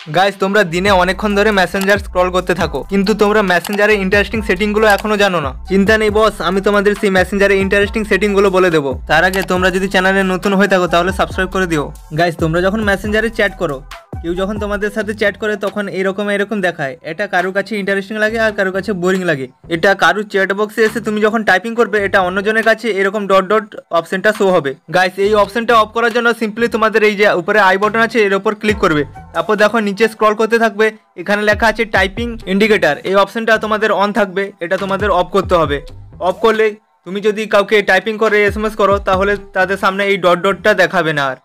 Guys তোমরা দিনে অনেকক্ষণ ধরে মেসেঞ্জার স্ক্রল করতে থাকো, কিন্তু তোমরা মেসেঞ্জারে ইন্টারেস্টিং সেটিংগুলো এখনো জানো না। চিন্তা নেই বস, আমি তোমাদের সেই মেসেঞ্জারে ইন্টারেস্টিং সেটিংগুলো বলে দেবো। তার আগে তোমরা যদি চ্যানেলে নতুন হয়ে থাকো তাহলে সাবস্ক্রাইব করে দিও। গাইস তোমরা যখন মেসেঞ্জারে চ্যাট করো, কেউ যখন তোমাদের সাথে চ্যাট করে তখন এরকম দেখায়। এটা কারোর কাছে ইন্টারেস্টিং লাগে আর কারোর কাছে বোরিং লাগে। এটা কারোর চ্যাট বক্সে এসে তুমি যখন টাইপিং করবে এটা অন্যজনের কাছে এরকম ডট ডট অপশনটা শো হবে। গাইস এই অপশনটা অফ করার জন্য সিম্পলি তোমাদের এই যে উপরে আই বাটন আছে এর উপর ক্লিক করবে। তারপর দেখো নিচে স্ক্রল করতে থাকবে, এখানে লেখা আছে টাইপিং ইন্ডিকেটর। এই অপশনটা তোমাদের অন থাকবে, এটা তোমাদের অফ করতে হবে। অফ করলে তুমি যদি কাউকে টাইপিং করে এসএমএস করো তাহলে তাদের সামনে এই ডট ডটটা দেখাবে না আর।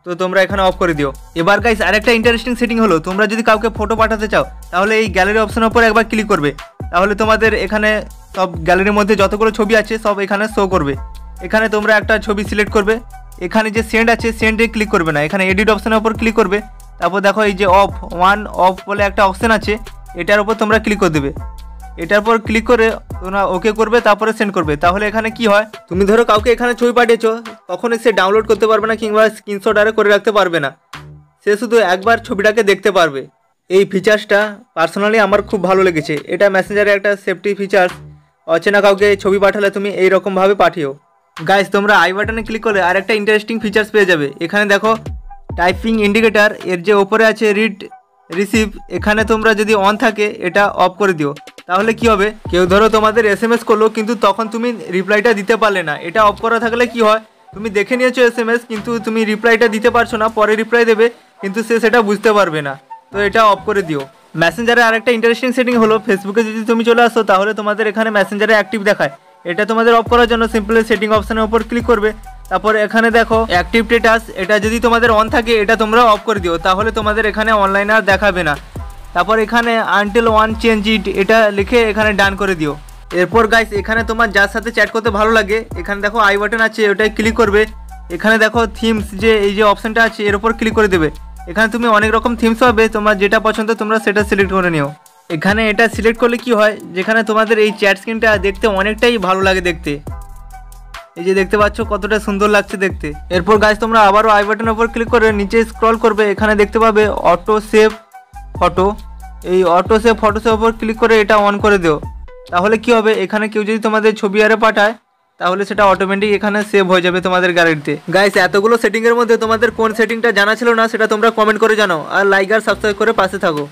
তো তোমরা এখানে অফ করে দিও। এবার গাইস আরেকটা ইন্টারেস্টিং সেটিং হলো, তোমরা যদি কাউকে ফটো পাঠাতে চাও তাহলে এই গ্যালারি অপশনের উপর একবার ক্লিক করবে। তাহলে তোমাদের এখানে সব গ্যালারির মধ্যে যতগুলো ছবি আছে সব এখানে শো করবে। এখানে তোমরা একটা ছবি সিলেক্ট করবে, এখানে যে সেন্ড আছে সেন্ডে ক্লিক করবে না, এখানে এডিট অপশনের উপর ক্লিক করবে। তারপর দেখো এই যে অফ বলে একটা অপশন আছে, এটার উপর তোমরা ক্লিক করে দেবে। এটার পর ক্লিক করে তোমরা ওকে করবে, তারপরে সেন্ড করবে। তাহলে এখানে কি হয়, তুমি ধরো কাউকে এখানে ছবি পাঠিয়েছো, কখনোই সে ডাউনলোড করতে পারবে না কিংবা স্ক্রিনশট আরে করে রাখতে পারবে না, সে শুধু একবার ছবিটাকে দেখতে পারবে। এই ফিচার্সটা পার্সোনালি আমার খুব ভালো লেগেছে। এটা মেসেঞ্জারে একটা সেফটি ফিচার্স। অচেনা কাউকে ছবি পাঠালে তুমি এইরকমভাবে পাঠিও। গাইস তোমরা আই বাটনে ক্লিক করলে আর একটা ইন্টারেস্টিং ফিচার্স পেয়ে যাবে। এখানে দেখো টাইপিং ইন্ডিকেটর, এর যে ওপরে আছে রিড রিসিভ, এখানে তোমরা যদি অন থাকে এটা অফ করে দিও। তাহলে কি হবে, কেউ ধরো তোমাদের এসএমএস করলো কিন্তু তখন তুমি রিপ্লাইটা দিতে পারলে না। এটা অফ করা থাকলে কি হয়, তুমি দেখে নিয়েছো এসএমএস কিন্তু তুমি রিপ্লাইটা দিতে পারছো না, পরে রিপ্লাই দেবে কিন্তু সে সেটা বুঝতে পারবে না। তো এটা অফ করে দিও। মেসেঞ্জারে আরেকটা ইন্টারেস্টিং সেটিং হলো, ফেসবুকে যদি তুমি চলে আসো তাহলে তোমাদের এখানে মেসেঞ্জারে অ্যাক্টিভ দেখায়। এটা তোমাদের অফ করার জন্য সিম্পলি সেটিং অপশনের উপর ক্লিক করবে। তারপর এখানে দেখো অ্যাক্টিভ স্ট্যাটাস, এটা যদি তোমাদের অন থাকে এটা তোমরা অফ করে দিও, তাহলে তোমাদের এখানে অনলাইনে আর দেখাবে না। তারপর এখানে আনটিল ওয়ান চেঞ্জ ইট এটা লিখে এখানে ডান করে দিও। এরপর গাইস এখানে তোমার যার সাথে চ্যাট করতে ভালো লাগে এখানে দেখো আই বাটন আছে, ওটাই ক্লিক করবে। এখানে দেখো থিমস যে এই যে অপশনটা আছে এর উপর ক্লিক করে দেবে। এখানে তুমি অনেক রকম থিমস পাবে, তোমার যেটা পছন্দ তোমরা সেটা সিলেক্ট করে নিও। এখানে এটা সিলেক্ট করলে কি হয়, যেখানে তোমাদের এই চ্যাট স্ক্রিনটা দেখতে অনেকটাই ভালো লাগে দেখতে। এই যে দেখতে পাচ্ছ কতটা সুন্দর লাগছে দেখতে। এরপর গাইস তোমরা আবারও আই বাটনের উপর ক্লিক করে নিচে স্ক্রল করবে, এখানে দেখতে পাবে অটো সেভ ফটো। এই অটো সেভ ফটোসের উপর ক্লিক করে এটা অন করে দিও। তাহলে কি হবে, এখানে কেউ যদি তোমাদের ছবি আরে পাঠায় তাহলে সেটা অটোমেটিক এখানে সেভ হয়ে যাবে তোমাদের গ্যালারিতে। গাইস এতগুলো সেটিংয়ের মধ্যে তোমাদের কোন সেটিংটা জানা ছিল না সেটা তোমরা কমেন্ট করে জানাও, আর লাইক আর সাবস্ক্রাইব করে পাশে থাকো।